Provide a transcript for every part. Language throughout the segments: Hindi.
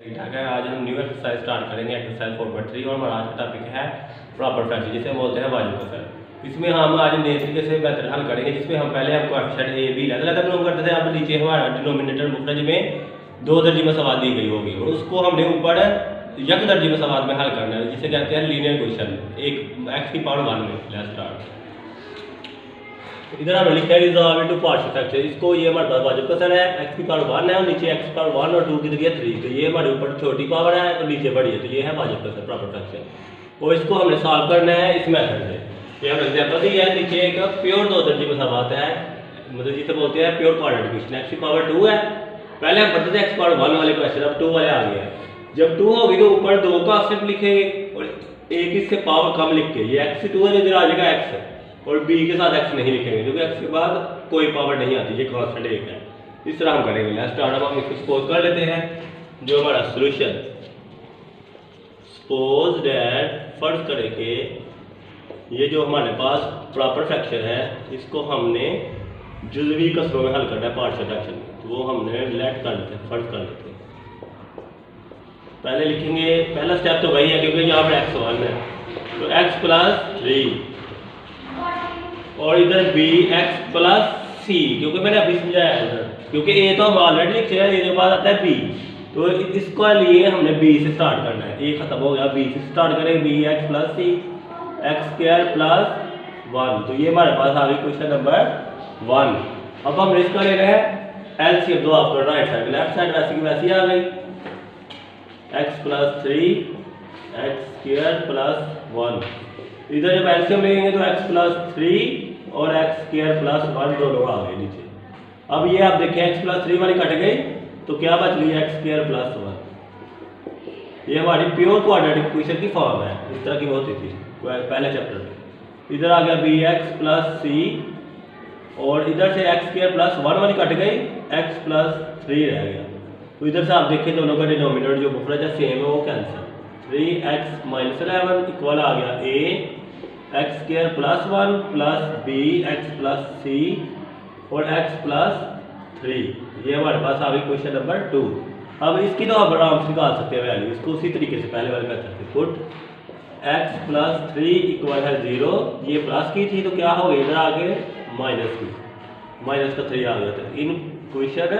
ठीक ठाक है। आज हम न्यू एक्सरसाइज स्टार्ट करेंगे, एक्सरसाइज 4.3 और हमारा आज का टॉपिक है प्रॉपर फ्रैक्शन, जिसे हम बोलते हैं वाजिब कसर। इसमें हम आज नए तरीके से मेथड हल करेंगे, जिसमें हम पहले हम कोएफिशिएंट ए बी अलग बिलोंग करते थे। अब नीचे हमारा डिनोमिनेटर मुखरज में दो दर्जी मसवात दी गई होगी और उसको हमने ऊपर यक दर्जी मसवात में हल करना है, जिसे कहते हैं लीनियर क्वेश्चन। एक एक्स की पावर 1 में लेट्स स्टार्ट। इधर हमने लिखा है रिजॉल्व इनटू पार्शियल फ्रैक्शन। इसको ये हमारे पास वाजिब कसर है, x की पावर 1 है और नीचे x की पावर 1 और 2 की जगह 3, तो ये हमारे ऊपर छोटी पावर है और नीचे बड़ी है, तो ये है वाजिब कसर प्रॉपर फ्रैक्शन। और इसको हमने सॉल्व करना है इस मेथड से। ये हमने एग्जांपल दी है, नीचे एक प्योर दो दर्जी मसवात है, मतलब जिसे बोलते हैं प्योर क्वाड्रेटिक इक्वेशन। x की पावर 2 है, पहले हम पढ़ते थे x की पावर 1 वाले क्वेश्चन, अब 2 वाले आ गए हैं। जब 2 होगी तो ऊपर 2 का ऑप्शन लिखेंगे और एक इससे पावर कम लिख के, ये x से 2 है, इधर आ जाएगा x और b के साथ x नहीं लिखेंगे क्योंकि x के बाद कोई पावर नहीं आती, ये कांस्टेंट एक है। इस तरह हम करेंगे। Let's start. अब हम इसको सपोज कर लेते हैं जो हमारा सॉल्यूशन। सपोज दैट फर्ज करें कि ये जो हमारे पास प्रॉपर फ्रैक्शन है, इसको हमने जुज़वी कसरों में हल करना है पार्शियल फ्रैक्शन, तो वो हमने लेट कर लेते हैं, फर्ज कर लेते हैं। पहले लिखेंगे, पहला स्टेप तो वही है क्योंकि यहाँ पर x1 है, तो x + 3 और इधर b x + c, क्योंकि मैंने अभी समझाया है इधर, क्योंकि a तो हम ऑलरेडी लिखे हैं, इसके बाद आता है b, तो इसको लिए हमने b से स्टार्ट करना है। a खत्म हो गया, b से स्टार्ट करेंगे, b x + c x² + 1, तो ये हमारे पास आ गई क्वेश्चन नंबर 1। अब हम इसका ले रहे हैं एलसीएम, दो आपको राइट साइड लेफ्ट साइड वैसे की वैसी आ गई, x + 3 x² + 1। इधर जब एलसीएम लेंगे तो x + 3 और x² + 1 दोनों आ गए नीचे। अब ये आप देखें x + 3 वाली कट गई तो क्या बच गई x² + 1। ये हमारी प्योर क्वाड्रेटिक इक्वेशन की फॉर्म है, इस तरह की होती थी पहले चैप्टर में। इधर आ गया bx + c और इधर से x² + 1 वाली कट गई, x + 3 रह गया, तो इधर से आप देखें दोनों का डिनोमिनेटर जो मुखरज है सेम है, वो कैंसिल। 3x - 11 इक्वल आ गया a x² + 1 + b x + c और x + 3। ये हमारे पास आ गई क्वेश्चन नंबर 2। अब इसकी तो आप आराम से निकाल सकते हैं वैल्यू, इसको उसी तरीके से पहले वाले मेथड से। पुट x + 3 इक्वल है 0, ये प्लस की थी तो क्या हो गई, इधर आगे माइनस की, माइनस का 3 आ गया था इन क्वेश्चन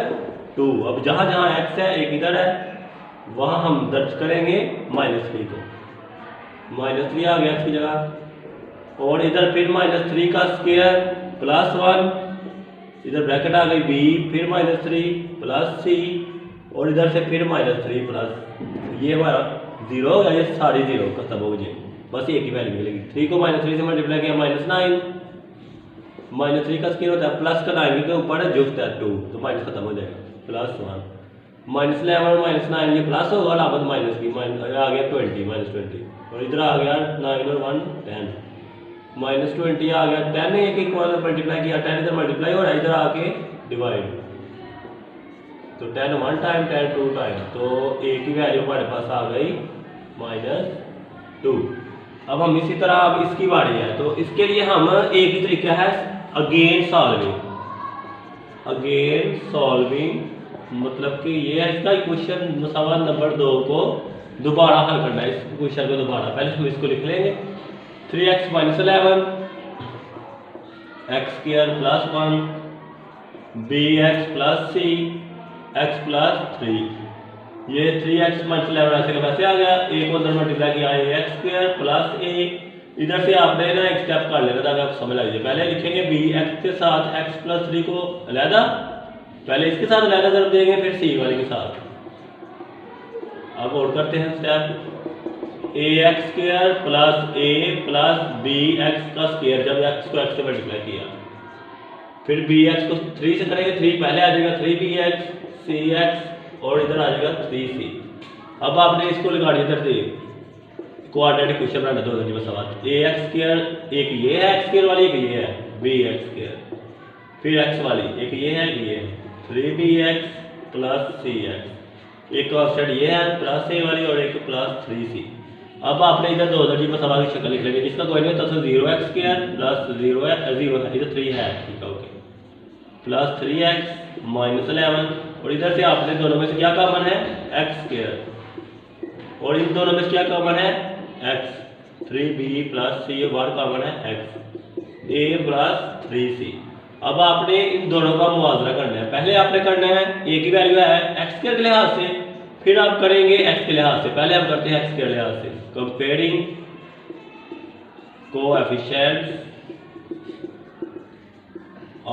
2। अब जहाँ जहाँ x है एक इधर है, वहाँ हम दर्ज करेंगे -3 को, -3 आ गया x की जगह, और इधर फिर -3 का स्क्वायर + 1, इधर ब्रैकेट आ गई b, फिर -3 + c और इधर से फिर -3 प्लस, ये हमारा 0 हो गया, ये सारी 0 खत्म हो गई, बस एक ही वैल्यू मिलेगी। 3 को -3 से मल्टीप्लाई किया -9, -3 का स्क्वायर होता है प्लस का 9 के ऊपर है जुफ्त है 2, तो माइनस खत्म हो जाएगा, +1 -11 और -9 ये प्लस होगा और आपस माइनस की आ गया 20 -20 और इधर आ गया 9 और 1 10, -20 आ गया 10, एक इक्वल मल्टीप्लाई किया 10 इधर मल्टीप्लाई और इधर आके डिवाइड, तो 10 1 टाइम 10 2 टाइम, तो एक ही वैल्यू हमारे पास आ गई -2। अब हम इसी तरह, अब इसकी बारी है, तो इसके लिए हम एक ही तरीका है अगेन सॉल्विंग, मतलब कि ये है इसका क्वेश्चन सवाल नंबर 2 को दोबारा हल करना है, इस क्वेश्चन को दोबारा। पहले हम इसको लिख लेंगे 3x - 11 x² + 1 bx + c x + 3, ये 3x - 11 ऐसे का वैसे आ गया, a को अंदर मल्टीप्लाई किया x² + a, इधर से आपने ना एक स्टेप कर लेना ताकि आप समझ लीजिए। पहले लिखेंगे bx के साथ x + 3 को अलहदा, पहले इसके साथ अलहदा ज़रूर देंगे, फिर c वाले के साथ। अब और करते हैं स्टेप, ax² + a + bx का स्क्वायर, जब x को x से मल्टीप्लाई किया, फिर bx को 3 से करेंगे, 3 पहले आ जाएगा 3bx cx और इधर आ जाएगा 3c। अब आपने इसको लगा दिया, इधर से क्वाड्रेटिक इक्वेशन बनाना दो दर्जी मसवात, ax², एक ये है x² वाली, एक ये है bx², फिर x वाली एक ये है, एक ये है 3bx + cx, एक कांस्टेंट ये है +a वाली और एक +3c। अब आपने इधर दो दर्जी मसवात की शक्ल लिख लेंगे, जिसका कोई नहीं होता, 0x² + 0 है, 0 है, इधर 3 है, ठीक है ओके, +3x - 11 और इधर से आपने दोनों में से क्या कॉमन है, एक्स स्क्वायर, और इन दोनों में से क्या कॉमन है, एक्स। 3b प्लस सी बार कॉमन है एक्स, ए प्लस 3c। अब आपने इन दोनों का मुआवजा करना है। पहले आपने करना है ए की वैल्यू है एक्स के लिहाज से, फिर आप करेंगे एक्स के लिहाज से। पहले हम करते हैं एक्स के लिहाज से, comparing coefficients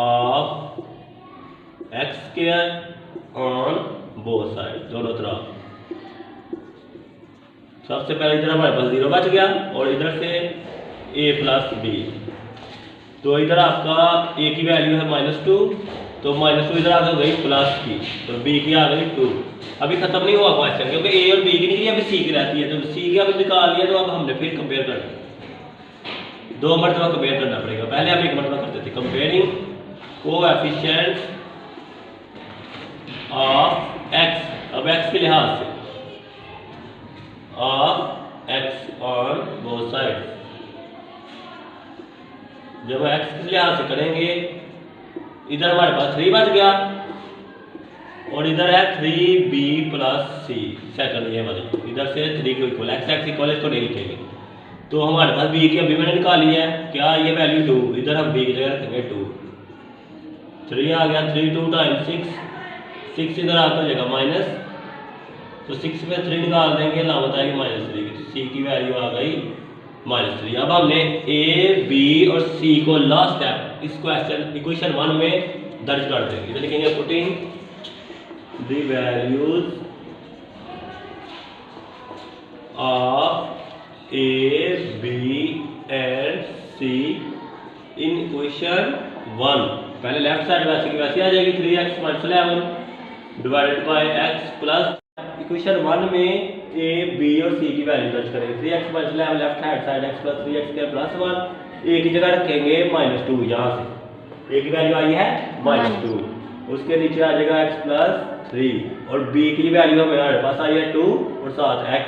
of x square on both side, दोनों तरफ। सबसे पहले इधर हमारे पास 0 बच गया और इधर से a प्लस बी, तो इधर आपका a की वैल्यू है -2, तो -2 इधर आ गई प्लस की, तो b की आ गई 2। अभी खत्म नहीं हुआ क्वेश्चन, क्योंकि a और b की नहीं, अभी c की रहती है, तो c की अभी निकाल लिया, तो अब हमने फिर कंपेयर करना है, 2 मरतबा कंपेयर करना पड़ेगा। पहले हम 1 मरतबा करते थे, कंपेयरिंग कोएफिशिएंट्स ऑफ x, अब x के लिहाज से, of x on both side. जब x के लिहाज से करेंगे, इधर हमारे पास 3 बच गया और इधर है 3b प्लस सी, सेकंड ये वाली, इधर से 3 को इक्वल, x इक्वल इसको नहीं लिखेंगे, तो हमारे पास b की अभी मैंने निकाली है, क्या ये वैल्यू 2, इधर हम b की जगह रखेंगे 2, 3 आ गया, 3 2 टाइम 6 इधर आता जाएगा माइनस, तो 6 में 3 निकाल देंगे, लामत आएगी -3 की, सी की वैल्यू आ गई -3। अब हमने ए बी और सी को लास्ट स्टेप इस क्वेश्चन इक्वेशन 1 में दर्ज कर देंगे। इधर लिखेंगे putting the values of A B and C in equation 1। पहले लेफ्ट साइड वैसे की वैसे आ जाएगी, 3x - 11 divided by x plus, equation 1 में a, b और c की वैल्यू दर्ज करेंगे। 3x - 11 left hand side x plus 3x square plus 1, a की जगह रखेंगे -2, यहाँ से a की वैल्यू आई है -2, उसके नीचे आ जाएगा x प्लस 3, और b की वैल्यू हमारे पास आई है 2 और साथ x,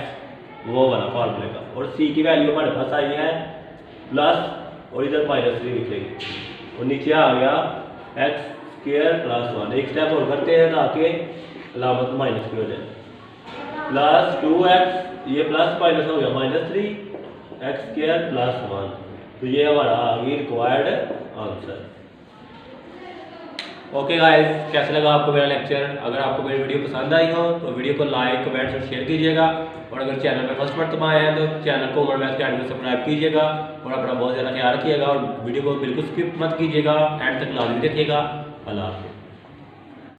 वो वाला फार्मूले का, और c की वैल्यू हमारे पास आई है प्लस और इधर -3 लिखेंगे, और नीचे आ गया x स्क्वायर प्लस 1। एक स्टेप और करते हैं ताकि अलामत माइनस की हो जाए, प्लस 2x, ये प्लस माइनस हो गया -3, x स्क्वायर प्लस 1, तो ये हमारा आ गई रिक्वायर्ड आंसर। ओके गाइस, कैसा लगा आपको मेरा लेक्चर? अगर आपको मेरी वीडियो पसंद आई हो तो वीडियो को लाइक, कमेंट और शेयर कीजिएगा, और अगर चैनल में फर्स्ट मरतबा आए हैं तो चैनल को उमर मैथ्स अकेडमी सब्सक्राइब कीजिएगा, और अपना बहुत ज़्यादा ख्याल रखिएगा, और वीडियो को बिल्कुल स्किप मत कीजिएगा, एंड तक लाजमी देखिएगा। अल्लाह हाफ़िज़।